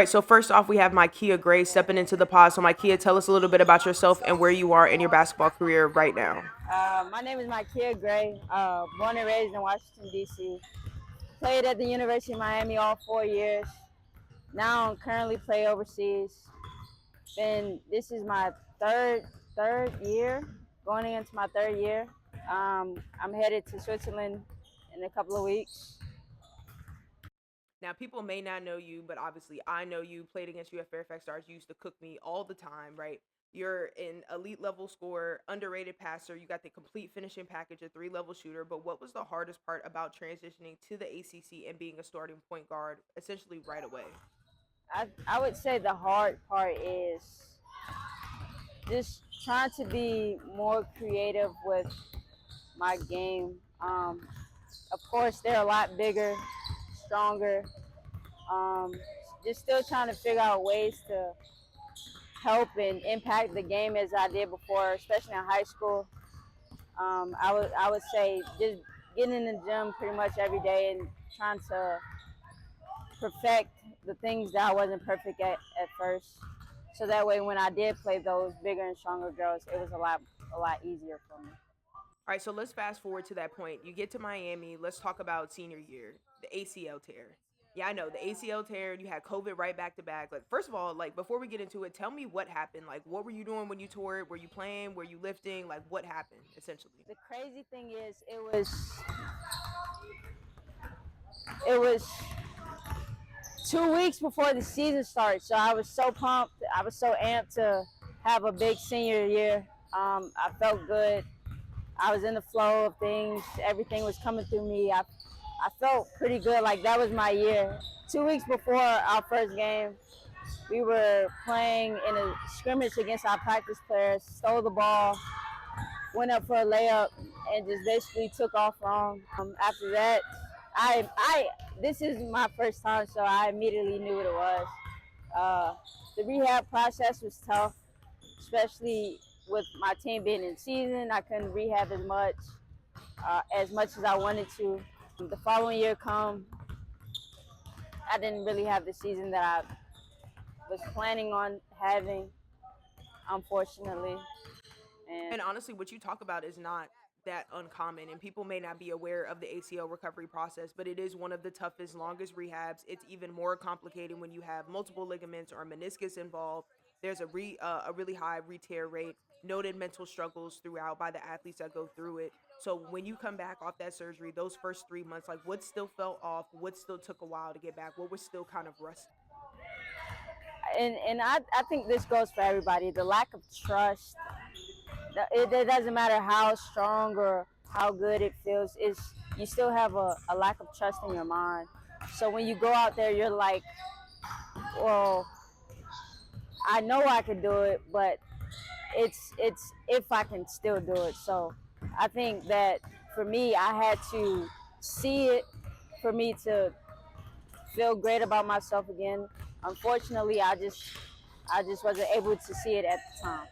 All right, so first off, we have Mykea Gray stepping into the pod. So, Mykea, tell us a little bit about yourself and where you are in your basketball career right now. My name is Mykea Gray, born and raised in Washington, D.C. Played at the University of Miami all 4 years. Now I'm currently play overseas. This is my third year, going into my third year. I'm headed to Switzerland in a couple of weeks. Now, people may not know you, but obviously I know you. Played against you at Fairfax Stars. You used to cook me all the time, right? You're an elite level scorer, underrated passer. You got the complete finishing package, a 3-level shooter. But what was the hardest part about transitioning to the ACC and being a starting point guard essentially right away? I would say the hard part is just trying to be more creative with my game. Of course, they're a lot bigger, stronger. Um, just still trying to figure out ways to help and impact the game as I did before, especially in high school. I would say just getting in the gym pretty much every day and trying to perfect the things that I wasn't perfect at first. So that way, when I did play those bigger and stronger girls, it was a lot easier for me. All right, so let's fast forward to that point. You get to Miami. Let's talk about senior year, the ACL tear. Yeah, I know the ACL tear. You had COVID right back to back. Like, first of all, like before we get into it, tell me what happened. Like, what were you doing when you tore it? Were you playing? Were you lifting? Like, what happened essentially? The crazy thing is, it was 2 weeks before the season started, so I was so pumped. I was so amped to have a big senior year. I felt good. I was in the flow of things. Everything was coming through me. I felt pretty good. Like that was my year. 2 weeks before our first game, we were playing in a scrimmage against our practice players. Stole the ball, went up for a layup, and just basically took off wrong. After that, I this is my first time, so I immediately knew what it was. Uh, the rehab process was tough, especially with my team being in season. I couldn't rehab as much as I wanted to. The following year come, I didn't really have the season that I was planning on having, unfortunately. And And honestly, what you talk about is not that uncommon, and people may not be aware of the ACL recovery process, but it is one of the toughest, longest rehabs. It's even more complicated when you have multiple ligaments or meniscus involved. There's a really high re-tear rate, noted mental struggles throughout by the athletes that go through it. So when you come back off that surgery, those first 3 months, like what still felt off, what still took a while to get back, what was still kind of rusty. I think this goes for everybody. The lack of trust. It doesn't matter how strong or how good it feels. Is you still have a lack of trust in your mind. So when you go out there, you're like, well, I know I can do it, but it's if I can still do it. So I think that for me, I had to see it for me to feel great about myself again. Unfortunately, I just wasn't able to see it at the time.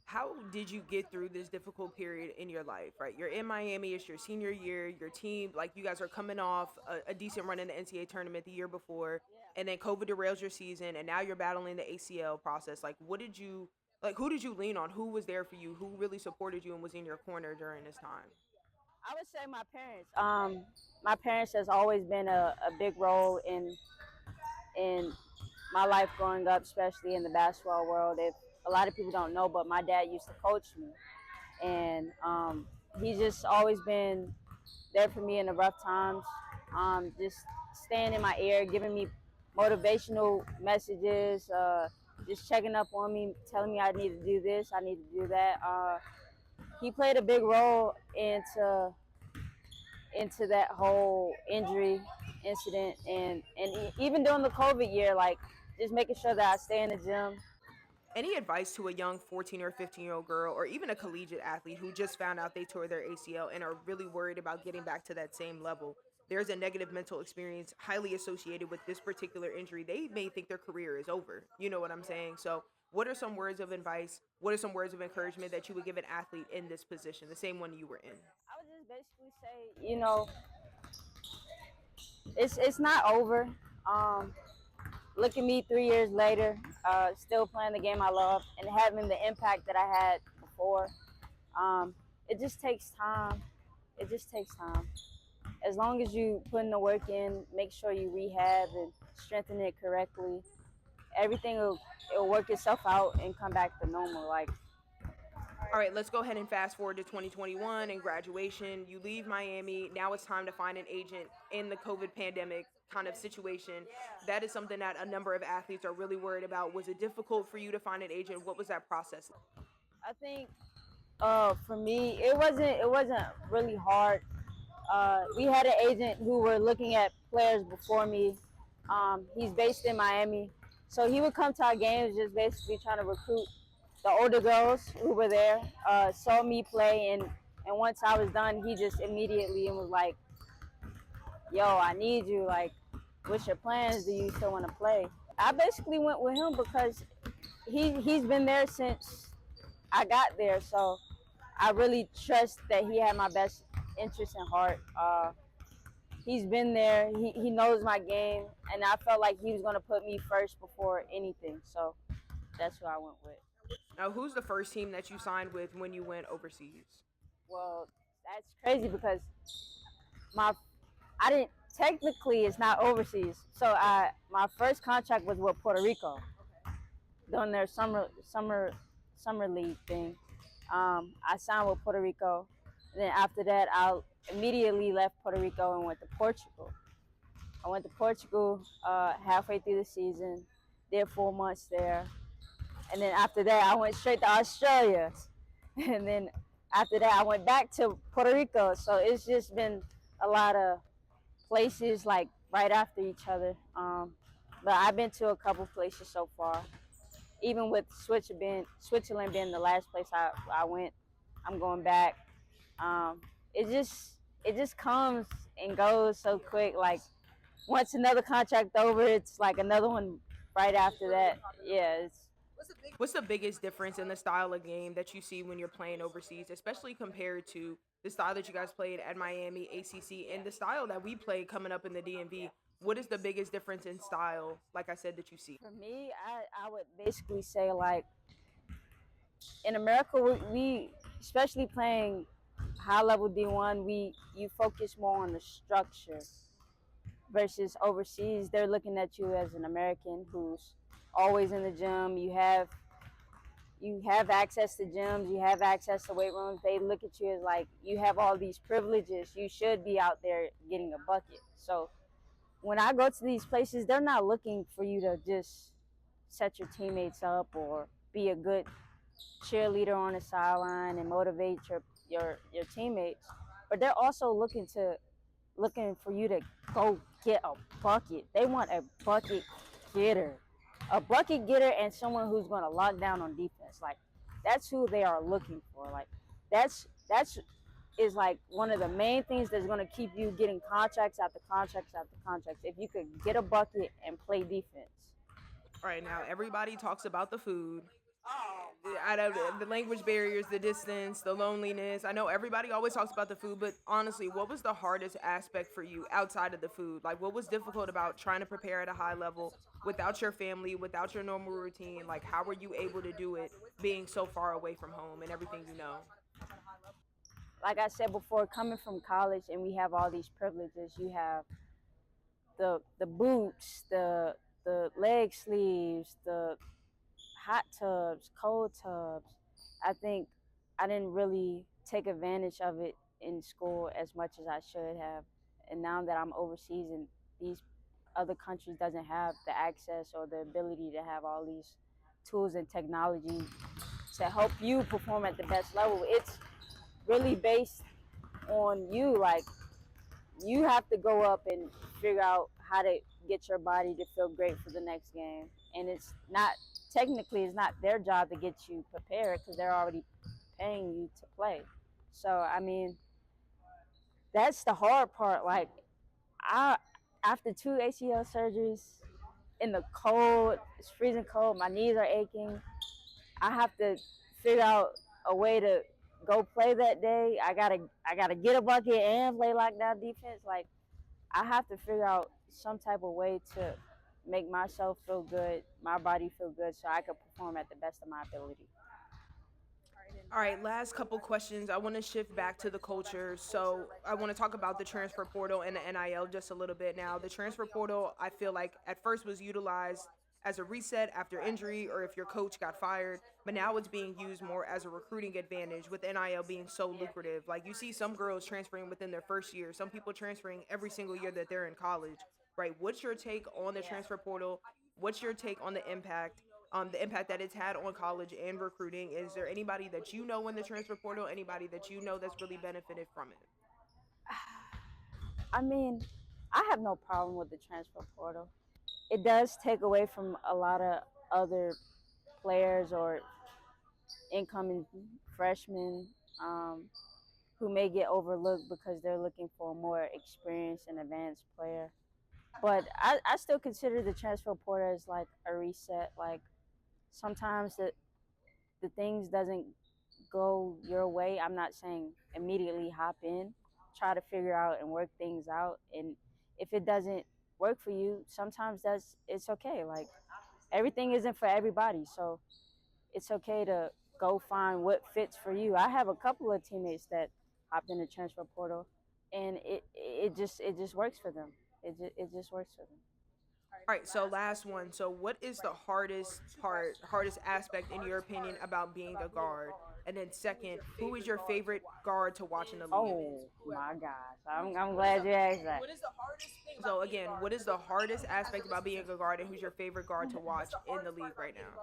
How did you get through this difficult period in your life, right? You're in Miami, it's your senior year, your team, like you guys are coming off a decent run in the NCAA tournament the year before, and then COVID derails your season, and now you're battling the ACL process. Like, who did you lean on? Who was there for you? Who really supported you and was in your corner during this time? I would say my parents. My parents has always been a big role in my life growing up, especially in the basketball world. If a lot of people don't know, but my dad used to coach me, and he's just always been there for me in the rough times. Just staying in my ear, giving me motivational messages, just checking up on me, telling me I need to do this, I need to do that. He played a big role into that whole injury incident, and even during the COVID year, like just making sure that I stay in the gym. Any advice to a young 14 or 15-year-old girl or even a collegiate athlete who just found out they tore their ACL and are really worried about getting back to that same level? There's a negative mental experience highly associated with this particular injury. They may think their career is over. You know what I'm saying? So, what are some words of advice? What are some words of encouragement that you would give an athlete in this position, the same one you were in? I would just basically say, it's not over. Um, look at me 3 years later, still playing the game I love and having the impact that I had before. It just takes time. It just takes time. As long as you put in the work in, make sure you rehab and strengthen it correctly, everything it'll work itself out and come back to normal. Like, All right, let's go ahead and fast forward to 2021 and graduation. You leave Miami. Now it's time to find an agent in the COVID pandemic kind of situation. That is something that a number of athletes are really worried about. Was it difficult for you to find an agent? What was that process like? I think for me, it wasn't really hard. We had an agent who were looking at players before me. He's based in Miami, so he would come to our games, just basically trying to recruit the older girls who were there. Saw me play, and once I was done, he just immediately and was like, "Yo, I need you. Like, what's your plans? Do you still want to play?" I basically went with him because he's been there since I got there, so I really trust that he had my best interest in heart. He's been there. He knows my game, and I felt like he was going to put me first before anything. So that's who I went with. Now, who's the first team that you signed with when you went overseas? Well, that's crazy because I didn't technically it's not overseas. So my first contract was with Puerto Rico during their summer league thing. I signed with Puerto Rico. And then after that, I immediately left Puerto Rico and went to Portugal. I went to Portugal halfway through the season, did 4 months there. And then after that, I went straight to Australia. And then after that, I went back to Puerto Rico. So it's just been a lot of places like right after each other. But I've been to a couple places so far. Even with Switzerland being the last place I went, I'm going back. It just comes and goes so quick. Like once another contract over, it's like another one right after that. Yeah. What's the biggest difference in the style of game that you see when you're playing overseas, especially compared to the style that you guys played at Miami, ACC, and the style that we played coming up in the DMV? What is the biggest difference in style, like I said, that you see? For me, I would basically say like in America, we especially playing high level D1, you focus more on the structure versus overseas. They're looking at you as an American who's always in the gym. You have access to gyms, you have access to weight rooms. They look at you as like you have all these privileges. You should be out there getting a bucket. So when I go to these places, they're not looking for you to just set your teammates up or be a good cheerleader on the sideline and motivate your teammates, but they're also looking for you to go get a bucket. They want a bucket getter, and someone who's going to lock down on defense. Like that's who they are looking for. Like that's is like one of the main things that's going to keep you getting contracts after contracts after contracts. If you could get a bucket and play defense. All right, now everybody talks about the food. I know the language barriers, the distance, the loneliness. I know everybody always talks about the food, but honestly, what was the hardest aspect for you outside of the food? Like, what was difficult about trying to prepare at a high level without your family, without your normal routine? Like, how were you able to do it being so far away from home and everything you know? Like I said before, coming from college and we have all these privileges. You have the boots, the leg sleeves, the hot tubs, cold tubs. I think I didn't really take advantage of it in school as much as I should have. And now that I'm overseas and these other countries doesn't have the access or the ability to have all these tools and technology to help you perform at the best level, it's really based on you. Like you have to go up and figure out how to get your body to feel great for the next game. And it's not their job to get you prepared because they're already paying you to play. So I mean, that's the hard part. Like after 2 ACL surgeries in the cold, it's freezing cold, my knees are aching. I have to figure out a way to go play that day. I gotta get a bucket and play lockdown defense. Like I have to figure out some type of way to make myself feel good, my body feel good, so I could perform at the best of my ability. All right, last couple questions. I want to shift back to the culture. So I want to talk about the transfer portal and the NIL just a little bit now. The transfer portal, I feel like at first was utilized as a reset after injury or if your coach got fired, but now it's being used more as a recruiting advantage with NIL being so lucrative. Like you see some girls transferring within their first year, some people transferring every single year that they're in college, right? What's your take on the transfer portal? What's your take on the impact that it's had on college and recruiting? Is there anybody that you know in the transfer portal, anybody that you know that's really benefited from it? I mean, I have no problem with the transfer portal. It does take away from a lot of other players or incoming freshmen um, who may get overlooked because they're looking for a more experienced and advanced player. But I still consider the transfer portal as like a reset. Like sometimes the things doesn't go your way. I'm not saying immediately hop in, try to figure out and work things out. And if it doesn't work for you, sometimes it's okay. Like everything isn't for everybody, so it's okay to go find what fits for you. I have a couple of teammates that hopped in the transfer portal, and it just works for them. It just works for them. All right, so last one. So what is the hardest aspect in your opinion about being a guard? And then second, who is your favorite guard to watch in the league? Oh my gosh, I'm glad you asked that. So again, what is the hardest aspect about being a guard and who's your favorite guard to watch in the league right now?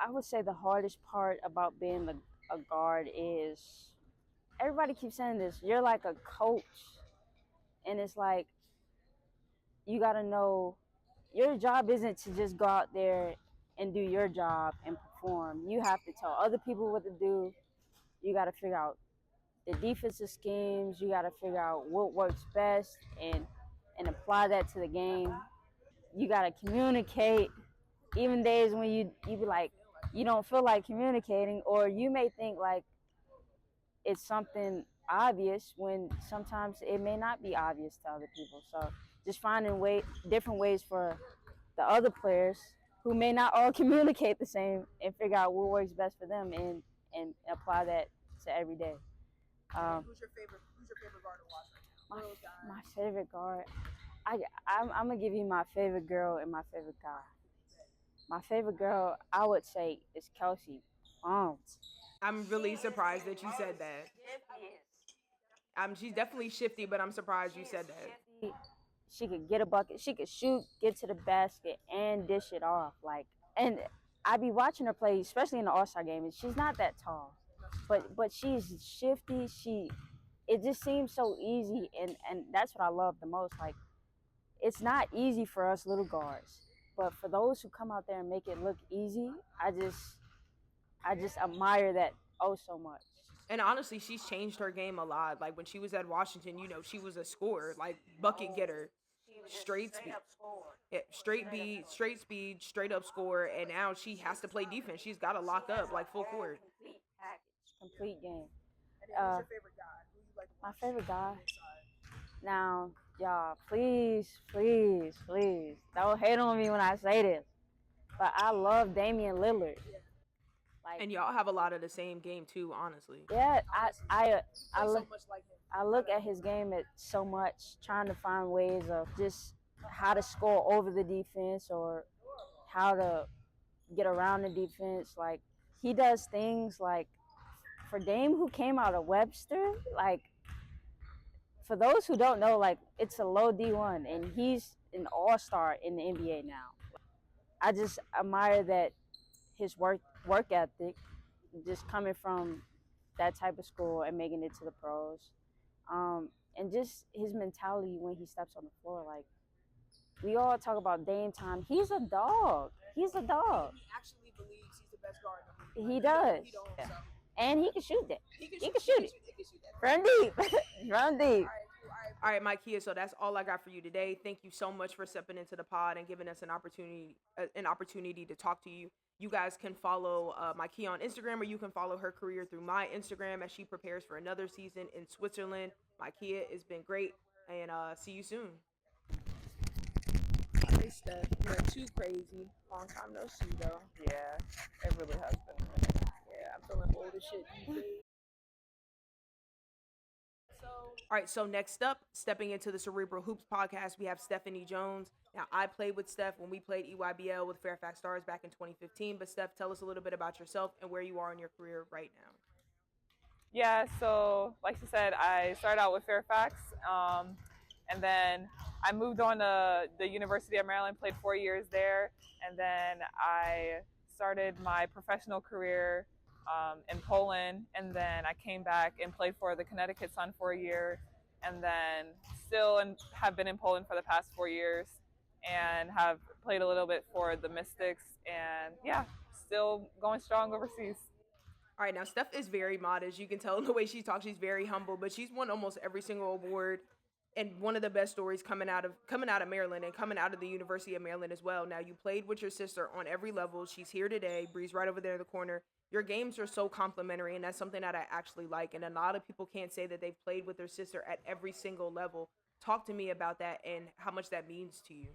I would say the hardest part about being a guard is everybody keeps saying this. You're like a coach, and it's like you got to know your job isn't to just go out there and do your job and perform. You have to tell other people what to do. You got to figure out the defensive schemes. You got to figure out what works best and apply that to the game. You got to communicate. Even days when you be like you don't feel like communicating, or you may think like it's something obvious when sometimes it may not be obvious to other people. So just finding different ways for the other players who may not all communicate the same and figure out what works best for them and apply that to every day. Who's your favorite guard to watch right now? My favorite guard. I'm gonna give you my favorite girl and my favorite guy. My favorite girl, I would say, is Kelsey. I'm really surprised that you said that. She's definitely shifty, but I'm surprised you said that. She could get a bucket. She could shoot, get to the basket, and dish it off. And I be watching her play, especially in the All-Star game. And she's not that tall, but she's shifty. It just seems so easy, and that's what I love the most. Like, it's not easy for us little guards, but for those who come out there and make it look easy, I just admire that so much. And honestly, she's changed her game a lot. Like when she was at Washington, she was a scorer, like bucket getter, straight speed, yeah, straight speed, straight up score. And now she has to play defense. She's got to lock up like full court. Complete game. My favorite guy. Now, y'all, please, don't hate on me when I say this, but I love Damian Lillard. And y'all have a lot of the same game too, honestly. Yeah, I look at his game at so much, trying to find ways of just how to score over the defense or how to get around the defense. Like he does things like for Dame, who came out of Webster, like for those who don't know, like it's a low D1 and he's an all-star in the NBA now. I just admire that his work ethic, just coming from that type of school and making it to the pros, and just his mentality when he steps on the floor. Like we all talk about Dame time, he's a dog. He actually believes he's the best guard in the league. He does, and he can shoot that. He can shoot it. Run deep, run deep. All right, Mykea, so that's all I got for you today. Thank you so much for stepping into the pod and giving us an opportunity to talk to you. You guys can follow Mykea on Instagram, or you can follow her career through my Instagram as she prepares for another season in Switzerland. Mykea, it's been great, and see you soon. Hey Steph, you're too crazy. Long time no see though. Yeah, it really has been a minute. Yeah, I'm feeling old as shit these days. All right, so next up, stepping into the Cerebral Hoops podcast, we have Stephanie Jones. Now, I played with Steph when we played EYBL with Fairfax Stars back in 2015. But Steph, tell us a little bit about yourself and where you are in your career right now. Yeah, so like you said, I started out with Fairfax, and then I moved on to the University of Maryland, played 4 years there, and then I started my professional career in Poland, and then I came back and played for the Connecticut Sun for a year, and then have been in Poland for the past 4 years, and have played a little bit for the Mystics, and yeah, still going strong overseas. All right, now Steph is very modest. You can tell in the way she talks, she's very humble, but she's won almost every single award. And one of the best stories coming out of Maryland and coming out of the University of Maryland as well. Now, you played with your sister on every level. She's here today. Bree's right over there in the corner. Your games are so complimentary, and that's something that I actually like. And a lot of people can't say that they've played with their sister at every single level. Talk to me about that and how much that means to you.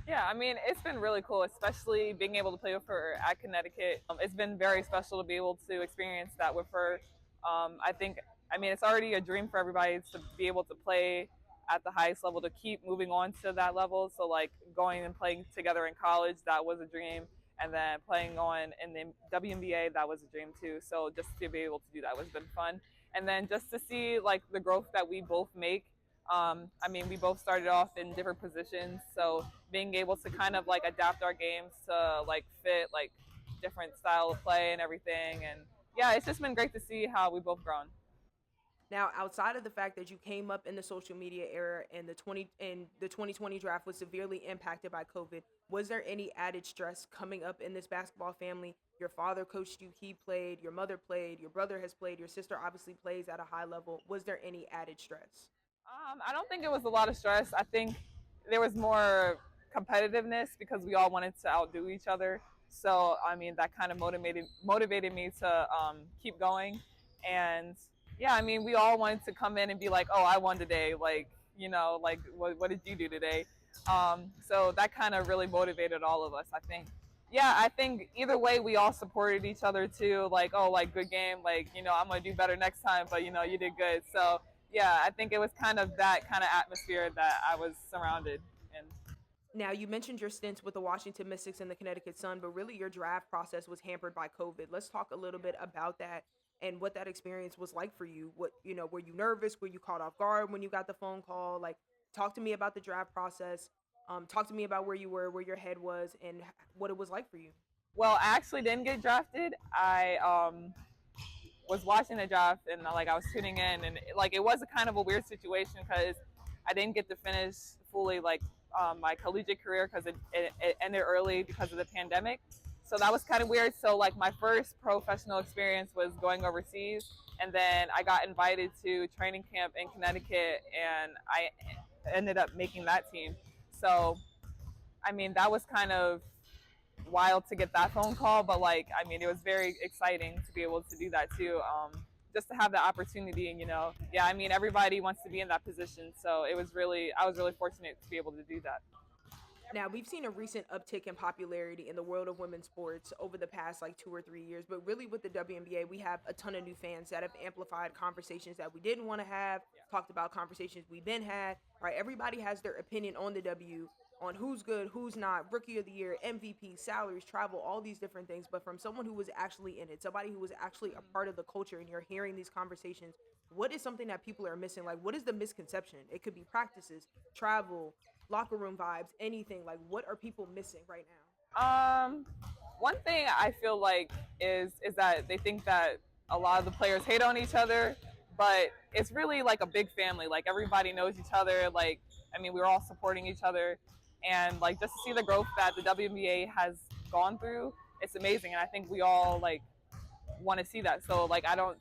Yeah, I mean, it's been really cool, especially being able to play with her at Connecticut. It's been very special to be able to experience that with her. I mean, it's already a dream for everybody to be able to play at the highest level, to keep moving on to that level. So, like, going and playing together in college, that was a dream. And then playing on in the WNBA, that was a dream too. So just to be able to do that has been fun. And then just to see, like, the growth that we both make. I mean, we both started off in different positions, so being able to kind of like adapt our games to like fit like different style of play and everything. And yeah, it's just been great to see how we both grown. Now, outside of the fact that you came up in the social media era and the 2020 draft was severely impacted by COVID, was there any added stress coming up in this basketball family? Your father coached you, he played, your mother played, your brother has played, your sister obviously plays at a high level. Was there any added stress? I don't think it was a lot of stress. I think there was more competitiveness because we all wanted to outdo each other. So, I mean, that kind of motivated me to keep going. And yeah, I mean, we all wanted to come in and be like, oh, I won today. Like, you know, like, what did you do today? So that kind of really motivated all of us, I think. Yeah, I think either way, we all supported each other too. Like, oh, like, good game. Like, you know, I'm going to do better next time, but, you know, you did good. So yeah, I think it was kind of that kind of atmosphere that I was surrounded in. Now, you mentioned your stints with the Washington Mystics and the Connecticut Sun, but really your draft process was hampered by COVID. Let's talk a little bit about that and what that experience was like for you. What, you know, were you nervous? Were you caught off guard when you got the phone call? Like, talk to me about the draft process. Talk to me about where you were, where your head was, and what it was like for you. Well, I actually didn't get drafted. I was watching the draft and like I was tuning in, and like it was a kind of a weird situation because I didn't get to finish fully like my collegiate career because it ended early because of the pandemic. So that was kind of weird. So like my first professional experience was going overseas, and then I got invited to training camp in Connecticut, and I ended up making that team. So I mean, that was kind of wild to get that phone call, but like, I mean, it was very exciting to be able to do that too. Just to have the opportunity, and you know, yeah, I mean, everybody wants to be in that position. So I was really fortunate to be able to do that. Now, we've seen a recent uptick in popularity in the world of women's sports over the past like 2 or 3 years, but really with the WNBA, we have a ton of new fans that have amplified conversations that we didn't want to have, talked about conversations we've been had, right? Everybody has their opinion on the W, on who's good, who's not, rookie of the year, MVP, salaries, travel, all these different things. But from someone who was actually in it, somebody who was actually a part of the culture, and you're hearing these conversations, what is something that people are missing? Like, what is the misconception? It could be practices, travel, locker room vibes, anything. Like, what are people missing right now? One thing I feel like is that they think that a lot of the players hate on each other, but it's really like a big family. Like, everybody knows each other. Like, I mean, we're all supporting each other. And like, just to see the growth that the WNBA has gone through, it's amazing. And I think we all like want to see that. So like, I don't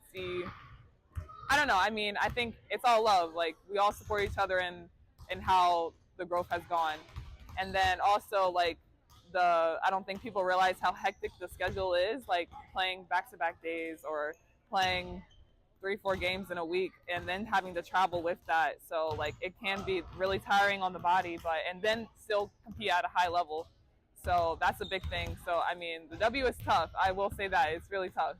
know. I mean, I think it's all love. Like, we all support each other in how the growth has gone. And then also like I don't think people realize how hectic the schedule is, like playing back-to-back days or playing 3-4 games in a week, and then having to travel with that. So like it can be really tiring on the body, but and then still compete at a high level. So that's a big thing. So I mean, the W is tough. I will say that it's really tough.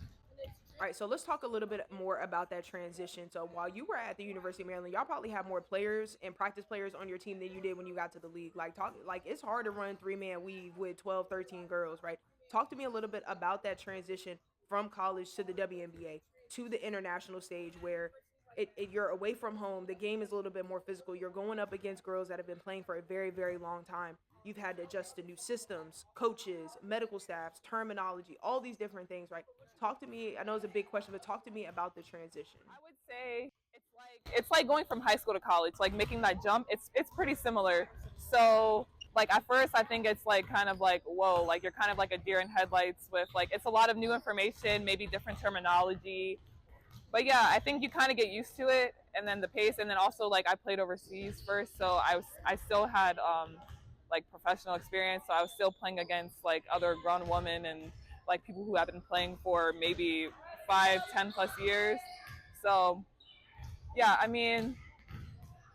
All right, so let's talk a little bit more about that transition. So while you were at the University of Maryland, y'all probably have more players and practice players on your team than you did when you got to the league. Like it's hard to run 3-man weave with 12, 13 girls, right? Talk to me a little bit about that transition from college to the WNBA to the international stage where you're away from home. The game is a little bit more physical. You're going up against girls that have been playing for a very, very long time. You've had to adjust to new systems, coaches, medical staffs, terminology, all these different things, right? Talk to me. I know it's a big question, but talk to me about the transition. I would say it's like going from high school to college, like making that jump. It's pretty similar. So like at first I think it's like kind of like whoa, like you're kind of like a deer in headlights with like it's a lot of new information, maybe different terminology. But yeah, I think you kind of get used to it, and then the pace, and then also like I played overseas first, so I still had like professional experience, so I was still playing against like other grown women and like people who have been playing for maybe 5-10+ years. So yeah, I mean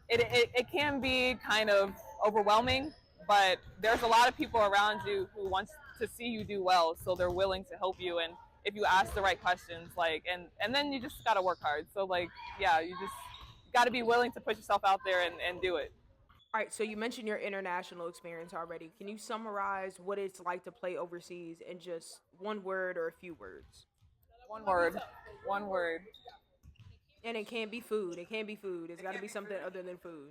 it can be kind of overwhelming, but there's a lot of people around you who want to see you do well, so they're willing to help you, and if you ask the right questions, like and then you just gotta work hard. So like yeah, you just gotta be willing to put yourself out there and do it. All right, so you mentioned your international experience already. Can you summarize what it's like to play overseas in just one word or a few words? One word. One word. And it can't be food. It can't be food. It's got to be something other than food.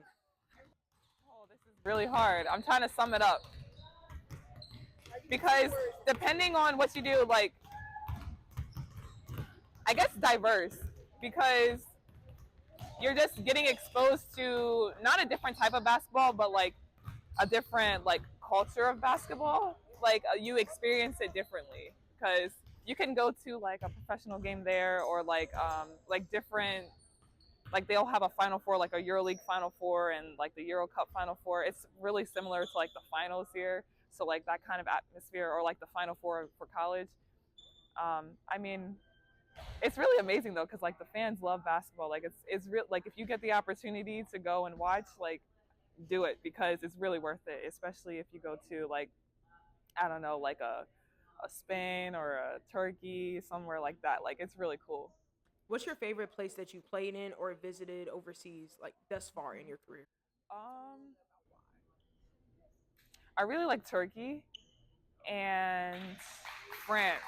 Oh, this is really hard. I'm trying to sum it up. Because depending on what you do, like, I guess diverse. Because you're just getting exposed to not a different type of basketball, but like a different like culture of basketball. Like you experience it differently because you can go to like a professional game there, or like different, like they'll have a Final Four, like a EuroLeague Final Four and like the Euro Cup Final Four. It's really similar to like the finals here. So like that kind of atmosphere, or like the Final Four for college. I mean, it's really amazing though, because like the fans love basketball. Like it's real. Like if you get the opportunity to go and watch, like do it, because it's really worth it. Especially if you go to like, I don't know, like a Spain or a Turkey, somewhere like that. Like it's really cool. What's your favorite place that you played in or visited overseas, like thus far in your career? I really like Turkey and France.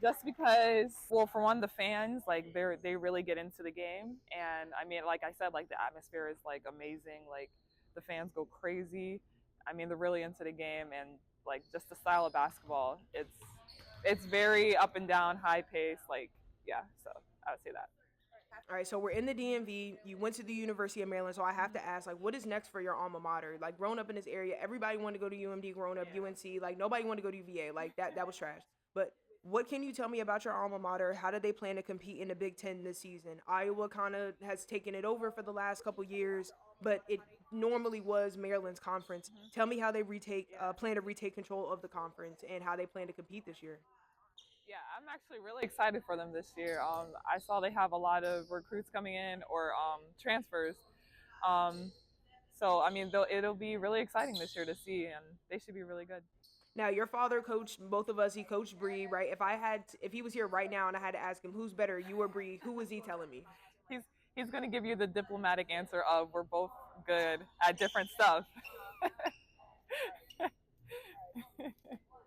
Just because, well, for one, the fans, like they really get into the game, and I mean, like I said, like the atmosphere is like amazing. Like the fans go crazy. I mean, they're really into the game, and like just the style of basketball. It's very up and down, high pace. Like yeah, so I would say that. All right, so we're in the DMV. You went to the University of Maryland, so I have to ask, like, what is next for your alma mater? Like, growing up in this area, everybody wanted to go to UMD. Growing up, UNC, like nobody wanted to go to UVA. Like that was trash. But what can you tell me about your alma mater? How do they plan to compete in the Big Ten this season? Iowa kind of has taken it over for the last couple years, but it normally was Maryland's conference. Mm-hmm. Tell me how they plan to retake control of the conference and how they plan to compete this year. Yeah, I'm actually really excited for them this year. I saw they have a lot of recruits coming in, or transfers. So I mean, it'll be really exciting this year to see, and they should be really good. Now, your father coached both of us. He coached Bree, right? If he was here right now and I had to ask him who's better, you or Bree, who was he telling me? He's going to give you the diplomatic answer of we're both good at different stuff.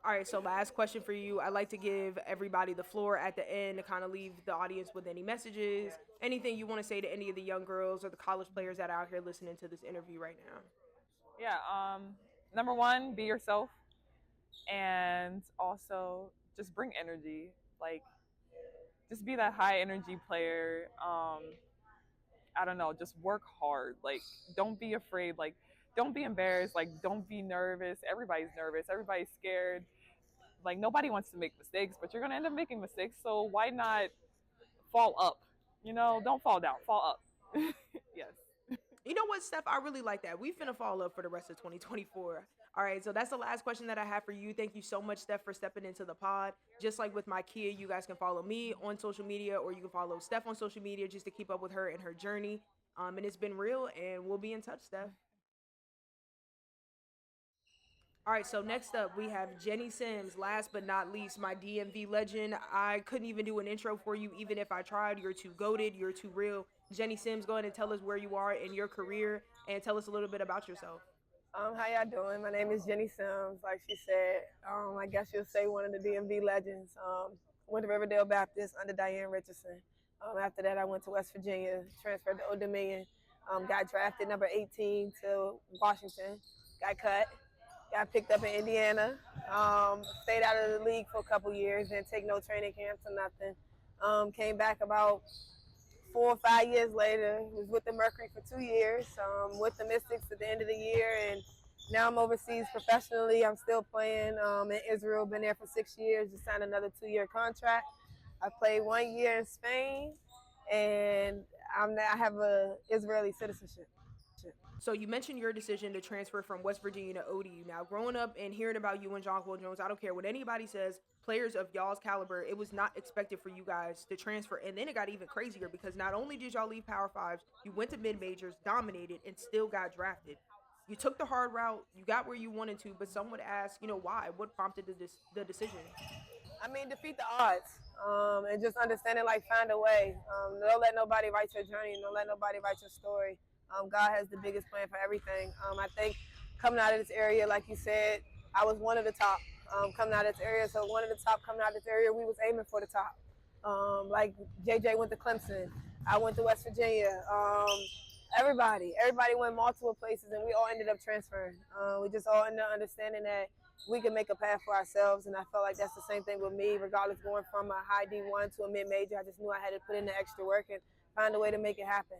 All right, so last question for you. I'd like to give everybody the floor at the end to kind of leave the audience with any messages, anything you want to say to any of the young girls or the college players that are out here listening to this interview right now. Yeah, number one, be yourself. And also just bring energy, like just be that high energy player. I don't know, just work hard. Like don't be afraid, like don't be embarrassed, like don't be nervous. Everybody's nervous, everybody's scared. Like nobody wants to make mistakes, but you're gonna end up making mistakes, so why not fall up? Don't fall down, fall up. Yes. You know what, Steph? I really like that. We finna fall up for the rest of 2024. All right, so that's the last question that I have for you. Thank you so much, Steph, for stepping into the pod. Just like with Mykea, you guys can follow me on social media, or you can follow Steph on social media just to keep up with her and her journey. And it's been real, and we'll be in touch, Steph. All right, so next up we have Jennie Simms. Last but not least, my DMV legend. I couldn't even do an intro for you, even if I tried. You're too goated. You're too real. Jennie Simms, go ahead and tell us where you are in your career, and tell us a little bit about yourself. How y'all doing? My name is Jennie Simms. Like she said, I guess you'll say one of the DMV legends. Went to Riverdale Baptist under Diane Richardson. After that, I went to West Virginia, transferred to Old Dominion, got drafted number 18 to Washington, got cut, got picked up in Indiana, stayed out of the league for a couple years, didn't take no training camps or nothing. Came back about 4 or 5 years later, was with the Mercury for 2 years, with the Mystics at the end of the year, and now I'm overseas professionally. I'm still playing in Israel, been there for 6 years, just signed another 2-year contract. I played 1 year in Spain, and I have a Israeli citizenship. So you mentioned your decision to transfer from West Virginia to ODU. Now, growing up and hearing about you and Jonquil Jones, I don't care what anybody says, players of y'all's caliber, it was not expected for you guys to transfer. And then it got even crazier because not only did y'all leave Power Fives, you went to mid-majors, dominated, and still got drafted. You took the hard route, you got where you wanted to, but some would ask, why? What prompted the decision? I mean, defeat the odds, and just understanding, like, find a way. Don't let nobody write your journey. Don't let nobody write your story. God has the biggest plan for everything. I think coming out of this area, like you said, I was one of the top coming out of this area. So one of the top coming out of this area, we was aiming for the top. Like JJ went to Clemson. I went to West Virginia. Everybody went multiple places, and we all ended up transferring. We just all ended up understanding that we can make a path for ourselves, and I felt like that's the same thing with me, regardless going from a high D1 to a mid-major. I just knew I had to put in the extra work and find a way to make it happen.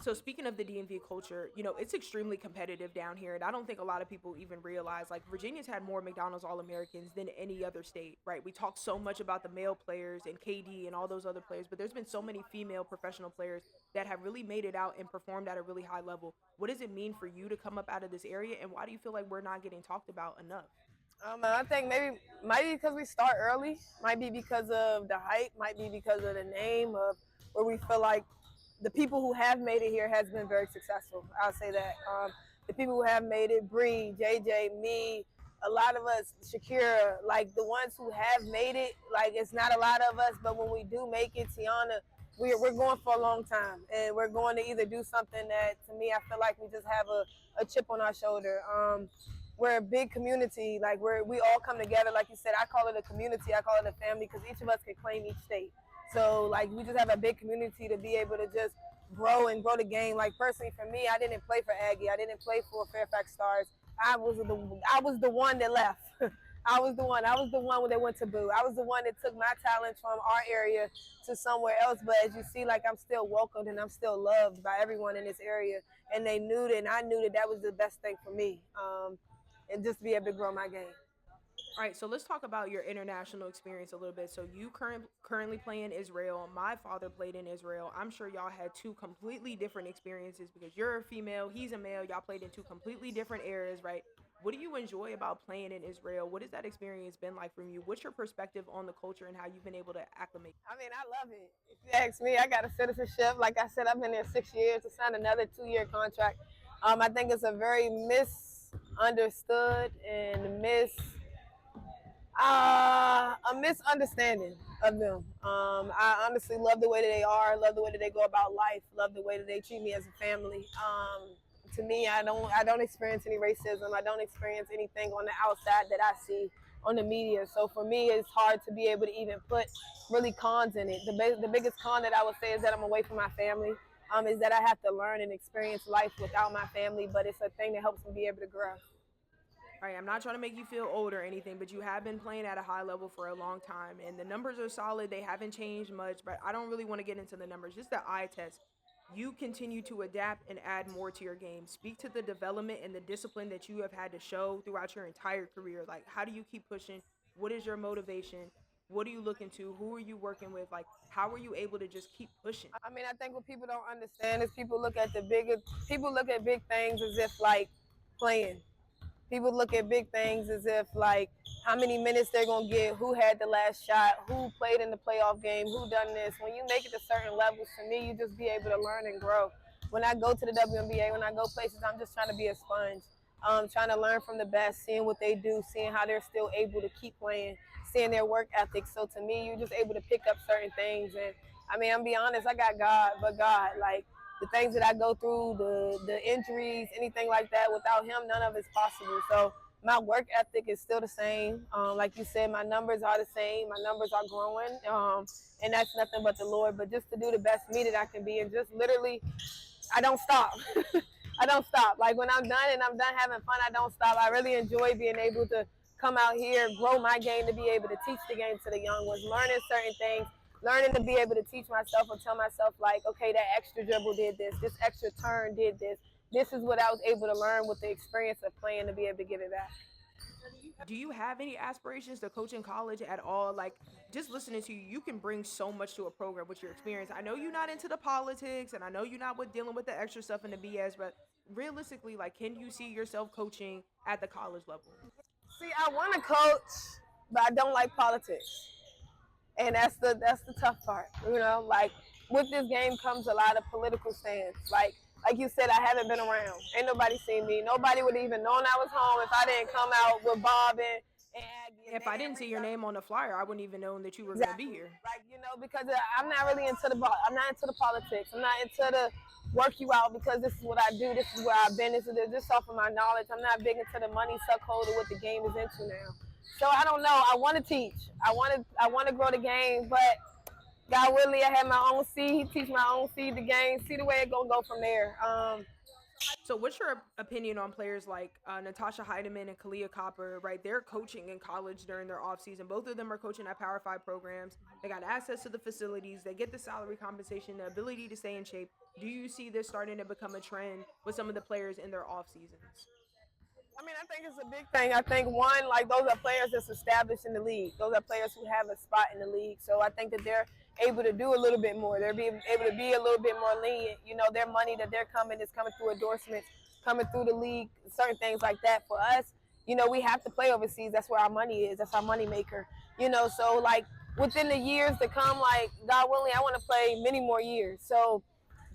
So speaking of the DMV culture, it's extremely competitive down here, and I don't think a lot of people even realize, like, Virginia's had more McDonald's All-Americans than any other state, right? We talk so much about the male players and KD and all those other players, but there's been so many female professional players that have really made it out and performed at a really high level. What does it mean for you to come up out of this area, and why do you feel like we're not getting talked about enough? I think might be because we start early, might be because of the hype, might be because of the name of where we feel like the people who have made it here has been very successful. I'll say that. The people who have made it, Bree, JJ, me, a lot of us, Shakira, like the ones who have made it, like it's not a lot of us, but when we do make it, Tiana, we're going for a long time. And we're going to either do something that, to me, I feel like we just have a chip on our shoulder. We're a big community. Like we all come together. Like you said, I call it a community. I call it a family because each of us can claim each state. So, like, we just have a big community to be able to just grow and grow the game. Like, personally, for me, I didn't play for Aggie. I didn't play for Fairfax Stars. I was the one that left. I was the one that went to Boo. I was the one that took my talent from our area to somewhere else. But as you see, like, I'm still welcomed and I'm still loved by everyone in this area. And they knew that, and I knew that that was the best thing for me, and just to be able to grow my game. All right, so let's talk about your international experience a little bit. So you currently play in Israel. My father played in Israel. I'm sure y'all had two completely different experiences because you're a female, he's a male. Y'all played in two completely different eras, right? What do you enjoy about playing in Israel? What has that experience been like from you? What's your perspective on the culture and how you've been able to acclimate? I mean, I love it. If you ask me, I got a citizenship. Like I said, I've been there 6 years to sign another 2-year contract. I think it's a very misunderstood and a misunderstanding of them. I honestly love the way that they are, love the way that they go about life, love the way that they treat me as a family. To me, I don't experience any racism. I don't experience anything on the outside that I see on the media. So for me, it's hard to be able to even put really cons in it. The biggest con that I would say is that I'm away from my family. Is that I have to learn and experience life without my family, but it's a thing that helps me be able to grow. All right, I'm not trying to make you feel old or anything, but you have been playing at a high level for a long time, and the numbers are solid. They haven't changed much, but I don't really want to get into the numbers. Just the eye test. You continue to adapt and add more to your game. Speak to the development and the discipline that you have had to show throughout your entire career. Like, how do you keep pushing? What is your motivation? What are you looking to? Who are you working with? Like, how are you able to just keep pushing? I mean, I think what people don't understand is people look at big things as if like playing. People look at big things as if, like, how many minutes they're going to get, who had the last shot, who played in the playoff game, who done this. When you make it to certain levels, to me, you just be able to learn and grow. When I go to the WNBA, when I go places, I'm just trying to be a sponge. Trying to learn from the best, seeing what they do, seeing how they're still able to keep playing, seeing their work ethic. So to me, you're just able to pick up certain things. And I mean, I'm be honest, I got God, but God, like the things that I go through, the injuries, anything like that, without him, none of it's possible. So my work ethic is still the same. Like you said, my numbers are the same. My numbers are growing. And that's nothing but the Lord. But just to do the best me that I can be, and just literally, I don't stop. I don't stop. Like when I'm done and I'm done having fun, I don't stop. I really enjoy being able to come out here, grow my game, to be able to teach the game to the young ones, learning certain things, learning to be able to teach myself or tell myself, like, okay, that extra dribble did this extra turn did this. This is what I was able to learn with the experience of playing, to be able to give it back. Do you have any aspirations to coach in college at all? Like, just listening to you, you can bring so much to a program with your experience. I know you're not into the politics, and I know you're not with dealing with the extra stuff and the BS, but realistically, like, can you see yourself coaching at the college level? See, I want to coach, but I don't like politics. And that's the tough part, you know? Like, with this game comes a lot of political stands. Like you said, I haven't been around. Ain't nobody seen me. Nobody would even known I was home if I didn't come out with Bob and Aggie. If I didn't see your name on the flyer, I wouldn't even know that you were going to be here. Like, you know, because I'm not really into I'm not into the politics. I'm not into the work you out because this is what I do. This is where I've been. This is just off of my knowledge. I'm not big into the money suckhold of what the game is into now. So I don't know. I want to teach. I want to grow the game, but God willing, I have my own seed, teach my own seed the game, see the way it's going to go from there. So what's your opinion on players like Natasha Heidemann and Kalia Copper, right? They're coaching in college during their offseason. Both of them are coaching at Power 5 programs. They got access to the facilities. They get the salary compensation, the ability to stay in shape. Do you see this starting to become a trend with some of the players in their off seasons? I mean, I think it's a big thing. I think, one, like, those are players that's established in the league. Those are players who have a spot in the league. So I think that they're able to do a little bit more. They're being able to be a little bit more lenient. You know, their money that they're coming is coming through endorsements, coming through the league, certain things like that. For us, you know, we have to play overseas. That's where our money is. That's our money maker. You know, so, like, within the years to come, like, God willing, I want to play many more years. So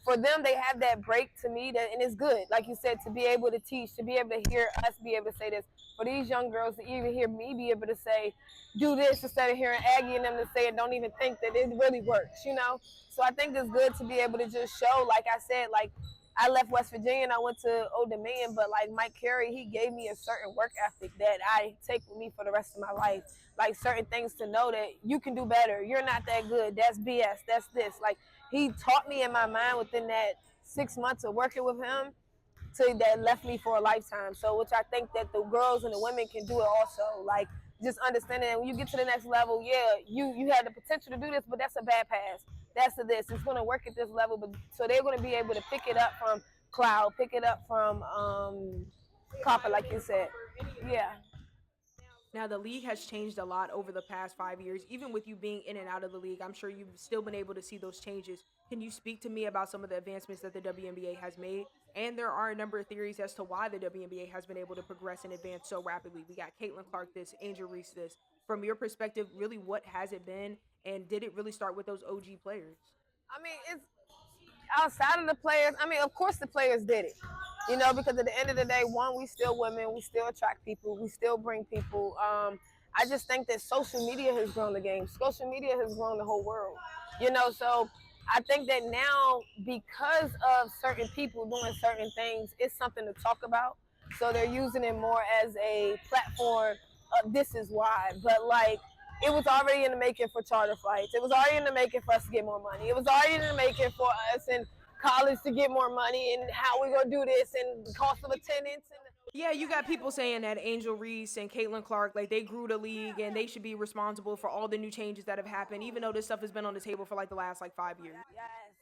for them, they have that break, to me, and it's good. Like you said, to be able to teach, to be able to hear us be able to say this. For these young girls to even hear me be able to say, do this, instead of hearing Aggie and them to say it, don't even think that it really works, you know? So I think it's good to be able to just show, like I said, like, I left West Virginia and I went to Old Dominion, but like Mike Carey, he gave me a certain work ethic that I take with me for the rest of my life. Like certain things to know that you can do better. You're not that good. That's BS. That's this. Like, he taught me in my mind within that 6 months of working with him that left me for a lifetime. So, which I think that the girls and the women can do it also. Like, just understanding that when you get to the next level, yeah, you had the potential to do this, but that's a bad pass. That's a this. It's going to work at this level. But so they're going to be able to pick it up from Cloud, pick it up from Copper, like you said. Yeah. Now, the league has changed a lot over the past 5 years. Even with you being in and out of the league, I'm sure you've still been able to see those changes. Can you speak to me about some of the advancements that the WNBA has made? And there are a number of theories as to why the WNBA has been able to progress and advance so rapidly. We got Caitlin Clark this, Angel Reese this. From your perspective, really, what has it been? And did it really start with those OG players? I mean, it's outside of the players. I mean, of course the players did it. You know, because at the end of the day, one, we still women, we still attract people, we still bring people. I just think that social media has grown the game. Social media has grown the whole world. You know, so I think that now, because of certain people doing certain things, it's something to talk about. So they're using it more as a platform of this is why. But like, it was already in the making for charter flights. It was already in the making for us to get more money. It was already in the making for us and college to get more money, and how we gonna do this, and the cost of attendance. Yeah, you got people saying that Angel Reese and Caitlin Clark, like, they grew the league and they should be responsible for all the new changes that have happened, even though this stuff has been on the table for like the last 5 years.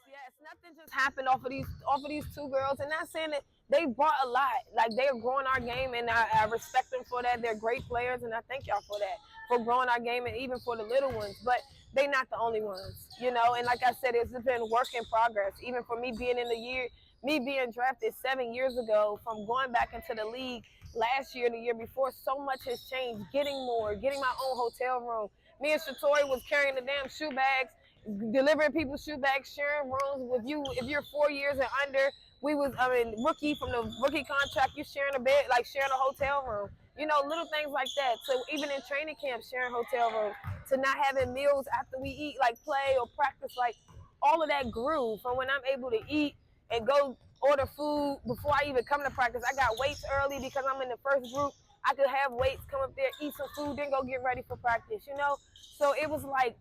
Yes, nothing just happened off of these two girls, and not saying that they brought a lot. Like, they are growing our game, and I respect them for that. They're great players, and I thank y'all for that, for growing our game, and even for the little ones. But they not the only ones, you know. And like I said, it's been work in progress. Even for me being in the year, me being drafted 7 years ago, from going back into the league last year and the year before, so much has changed. Getting more, getting my own hotel room. Me and Shatori was carrying the damn shoe bags, delivering people's shoe bags, sharing rooms with you. If you're 4 years and under, rookie from the rookie contract, you're sharing a bed, like sharing a hotel room. You know, little things like that. So even in training camp, sharing hotel rooms, to not having meals after we eat, like play or practice, like all of that grew from when I'm able to eat and go order food before I even come to practice. I got weights early because I'm in the first group. I could have weights, come up there, eat some food, then go get ready for practice, you know? So it was like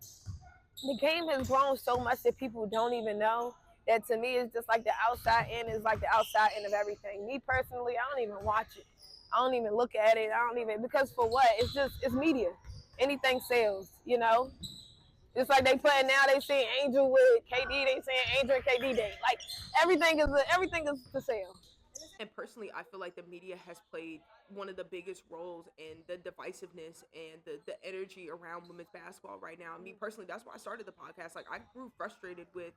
the game has grown so much that people don't even know. That to me is just like the outside end is like the outside end of everything. Me personally, I don't even watch it. I don't even look at it. I don't even, because for what? It's media. Anything sells, you know? Just like they playing now, they saying Angel with KD, they saying Angel and KD day. Like everything is for sale. And personally, I feel like the media has played one of the biggest roles in the divisiveness and the energy around women's basketball right now. Me personally, that's why I started the podcast. Like I grew frustrated with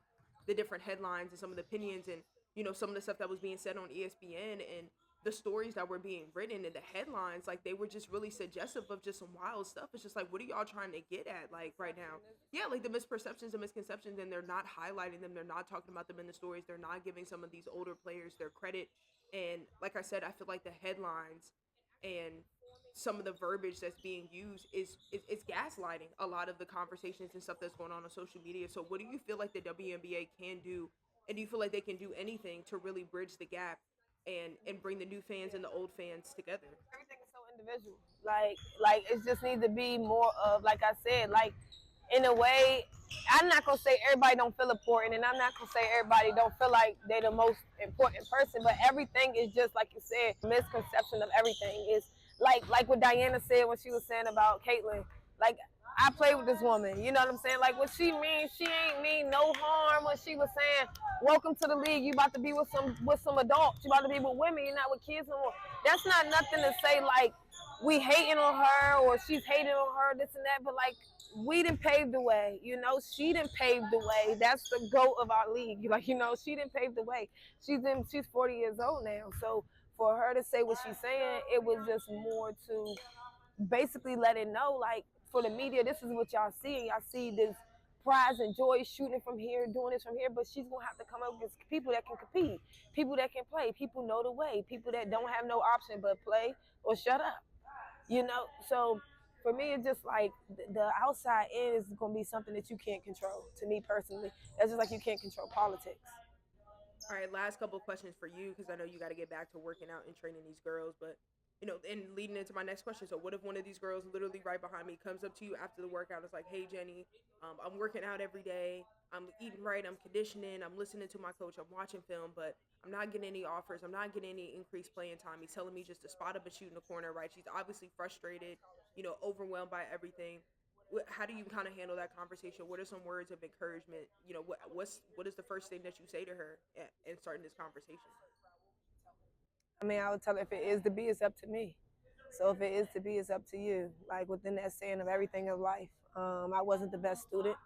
the different headlines and some of the opinions and, you know, some of the stuff that was being said on ESPN and the stories that were being written and the headlines, like they were just really suggestive of just some wild stuff. It's just like, what are y'all trying to get at, like right now? Yeah, like the misperceptions and misconceptions, and they're not highlighting them. They're not talking about them in the stories. They're not giving some of these older players their credit. And like I said, I feel like the headlines and some of the verbiage that's being used is gaslighting a lot of the conversations and stuff that's going on social media. So what do you feel like the WNBA can do, and do you feel like they can do anything to really bridge the gap and bring the new fans and the old fans together? Everything is so individual. Like it just needs to be more of, like I said, like in a way, I'm not gonna say everybody don't feel important, and I'm not gonna say everybody don't feel like they're the most important person, but everything is just like you said, misconception of everything is like what Diana said when she was saying about Caitlyn. Like I play with this woman, you know what I'm saying? Like what she means, she ain't mean no harm when she was saying, "Welcome to the league. You about to be with some adults. You about to be with women. You're not with kids no more." That's not nothing to say like we hating on her or she's hating on her, this and that. But like we didn't pave the way, you know. She didn't pave the way. That's the goat of our league. Like, you know, she didn't pave the way. She's 40 years old now. So for her to say what she's saying, it was just more to basically let it know, like, for the media, this is what y'all see. Y'all see this prize and joy shooting from here, doing this from here, but she's gonna have to come up against people that can compete, people that can play, people know the way, people that don't have no option but play or shut up, you know. So for me, it's just like the outside in is gonna be something that you can't control. To me personally, that's just like you can't control politics. All right, last couple of questions for you, because I know you got to get back to working out and training these girls. But, you know, and leading into my next question, so what if one of these girls literally right behind me comes up to you after the workout and is like, "Hey, Jennie, I'm working out every day. I'm eating right. I'm conditioning. I'm listening to my coach. I'm watching film, but I'm not getting any offers. I'm not getting any increased playing time. He's telling me just to spot up and shoot in the corner," right? She's obviously frustrated, you know, overwhelmed by everything. How do you kind of handle that conversation? What are some words of encouragement? You know, what is the first thing that you say to her in starting this conversation? I mean, I would tell her if it is to be, it's up to me. So if it is to be, it's up to you. Like within that saying of everything of life. I wasn't the best student.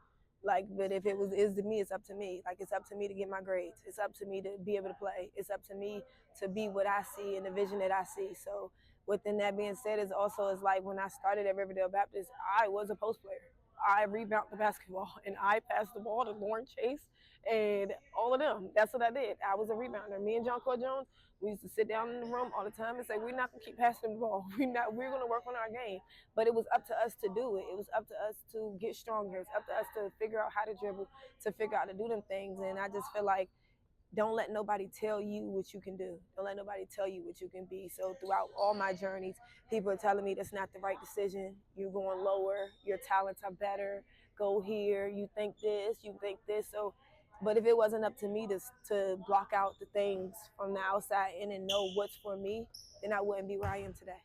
Like, but if it was is to me, it's up to me. Like it's up to me to get my grades. It's up to me to be able to play. It's up to me to be what I see and the vision that I see. So within that being said, is also is like when I started at Riverdale Baptist, I was a post player. I rebounded the basketball and I passed the ball to Lauren Chase and all of them. That's what I did. I was a rebounder. Me and John Core Jones, we used to sit down in the room all the time and say, we're not gonna keep passing the ball. We're gonna work on our game. But it was up to us to do it. It was up to us to get stronger. It's up to us to figure out how to dribble, to figure out how to do them things. And I just feel like don't let nobody tell you what you can do. Don't let nobody tell you what you can be. So throughout all my journeys, people are telling me that's not the right decision. You're going lower. Your talents are better. Go here. You think this. You think this. So, but if it wasn't up to me to block out the things from the outside in and know what's for me, then I wouldn't be where I am today.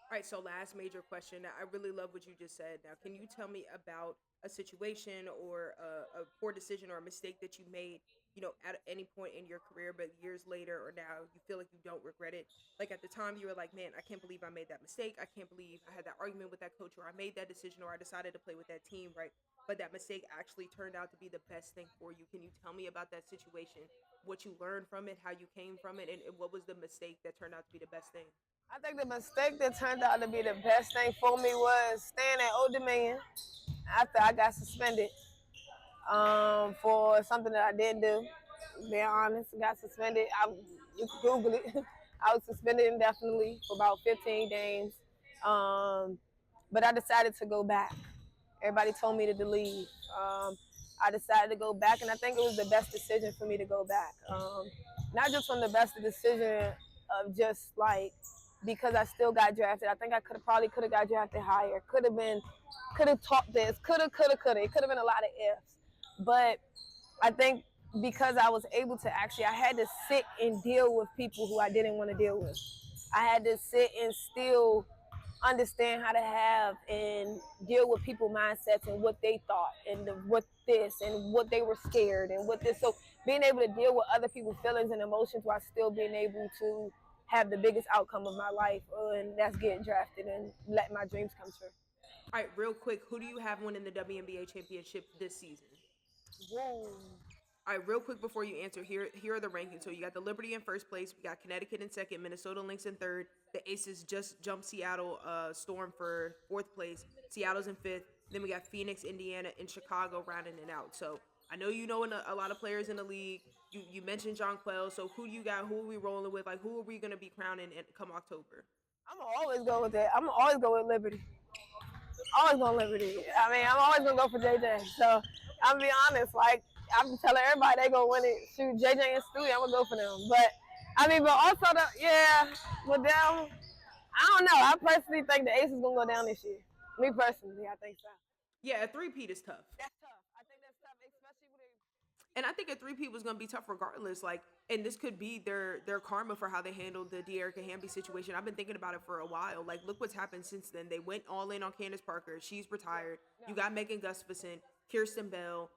All right, so last major question. I really love what you just said. Now, can you tell me about a situation or a poor decision or a mistake that you made, you know, at any point in your career, but years later or now you feel like you don't regret it? Like at the time you were like, man, I can't believe I made that mistake. I can't believe I had that argument with that coach, or I made that decision, or I decided to play with that team, right? But that mistake actually turned out to be the best thing for you. Can you tell me about that situation, what you learned from it, how you came from it, and what was the mistake that turned out to be the best thing? I think the mistake that turned out to be the best thing for me was staying at Old Dominion after I got suspended for something that I didn't do. Being honest, got suspended. You can Google it. I was suspended indefinitely for about 15 games. But I decided to go back. Everybody told me to leave. I decided to go back, and I think it was the best decision for me to go back. Not just from the best decision of just like because I still got drafted. I think I could have got drafted higher. Could have taught this. Could have. It could have been a lot of ifs. But I think because I was able to I had to sit and deal with people who I didn't want to deal with. I had to sit and still understand how to have and deal with people mindsets and what they thought and what this and what they were scared and what this. So being able to deal with other people's feelings and emotions while still being able to have the biggest outcome of my life, and that's getting drafted and letting my dreams come true. All right, real quick, who do you have winning the WNBA championship this season? Whoa. All right, real quick before you answer, here are the rankings. So you got the Liberty in first place, we got Connecticut in second, Minnesota Lynx in third. The Aces just jumped Seattle Storm for fourth place. Seattle's in fifth. Then we got Phoenix, Indiana, and Chicago rounding it out. So I know you know a lot of players in the league. You mentioned Jonquel. So who do you got? Who are we rolling with? Like who are we gonna be crowning come October? I'm gonna always go with that. I'm gonna always go with Liberty. Always gonna Liberty. I mean, I'm always gonna go for JJ. So I'm gonna be honest. Like I'm telling everybody, they gonna win it. Shoot, JJ and Stewie, I'm gonna go for them. But I mean, but also with them, I don't know. I personally think the Aces gonna go down this year. Me personally, I think so. Yeah, a three-peat is tough. That's tough. I think that's tough, especially with it. And I think a three-peat was going to be tough regardless. Like, and this could be their karma for how they handled the De'Erica Hamby situation. I've been thinking about it for a while. Like, look what's happened since then. They went all in on Candace Parker. She's retired. You got Megan Gustafson, Kirsten Bell.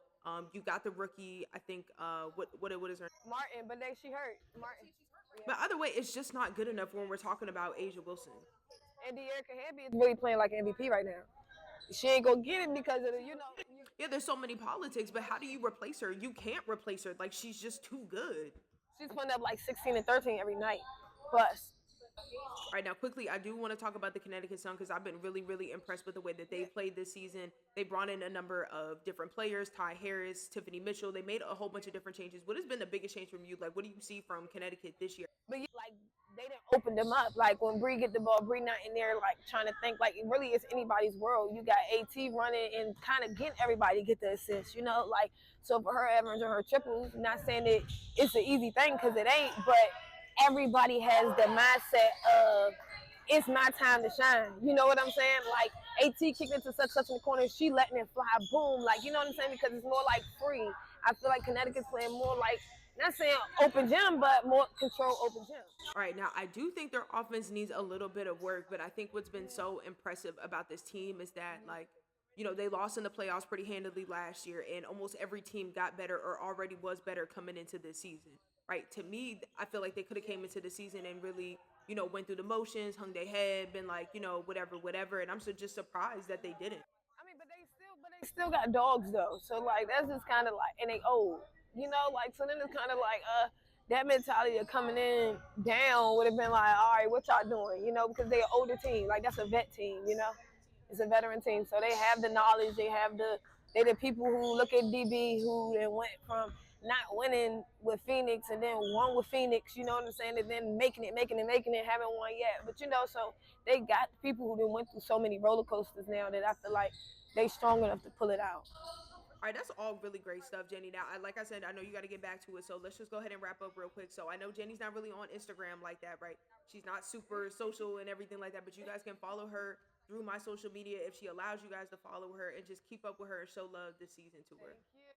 You got the rookie. I think what is her Martin, but she hurt. Martin. Yeah. But either way, it's just not good enough when we're talking about Asia Wilson. And De'Erica Hamby is really playing like an MVP right now. She ain't gonna get it because of the, Yeah, there's so many politics, but how do you replace her? You can't replace her. Like, she's just too good. She's putting up like 16 and 13 every night. Plus. All right, now quickly, I do want to talk about the Connecticut Sun because I've been really, really impressed with the way that they played this season. They brought in a number of different players, Ty Harris, Tiffany Mitchell. They made a whole bunch of different changes. What has been the biggest change from you? Like, what do you see from Connecticut this year? But they didn't open them up. Like when Bree get the ball, Bree not in there like trying to think like it really is anybody's world. You got AT running and kind of getting everybody to get the assist, like so for her averaging her triples, not saying that it's an easy thing because it ain't, but everybody has the mindset of it's my time to shine. You know what I'm saying? Like AT kicked into such in the corner, she letting it fly, boom, like you know what I'm saying? Because it's more like free. I feel like Connecticut's playing more like not saying open gym, but more control open gym. All right, now I do think their offense needs a little bit of work, but I think what's been so impressive about this team is that, like, they lost in the playoffs pretty handily last year, and almost every team got better or already was better coming into this season, right? To me, I feel like they could have came into the season and really, went through the motions, hung their head, been like, whatever, and I'm just surprised that they didn't. I mean, but they still got dogs though, so like that's just kind of like, and they old. So then it's kind of like, that mentality of coming in down would have been like, all right, what y'all doing? Because they're an older team. Like, that's a vet team, It's a veteran team. So they have the knowledge. They're the people who look at DB who then went from not winning with Phoenix and then won with Phoenix, you know what I'm saying? And then making it, haven't won yet. But, so they got people who then went through so many roller coasters now that I feel like they strong enough to pull it out. All right, that's all really great stuff, Jennie. Now, like I said, I know you got to get back to it, so let's just go ahead and wrap up real quick. So I know Jennie's not really on Instagram like that, right? She's not super social and everything like that, but you guys can follow her through my social media if she allows you guys to follow her and just keep up with her and show love this season to her.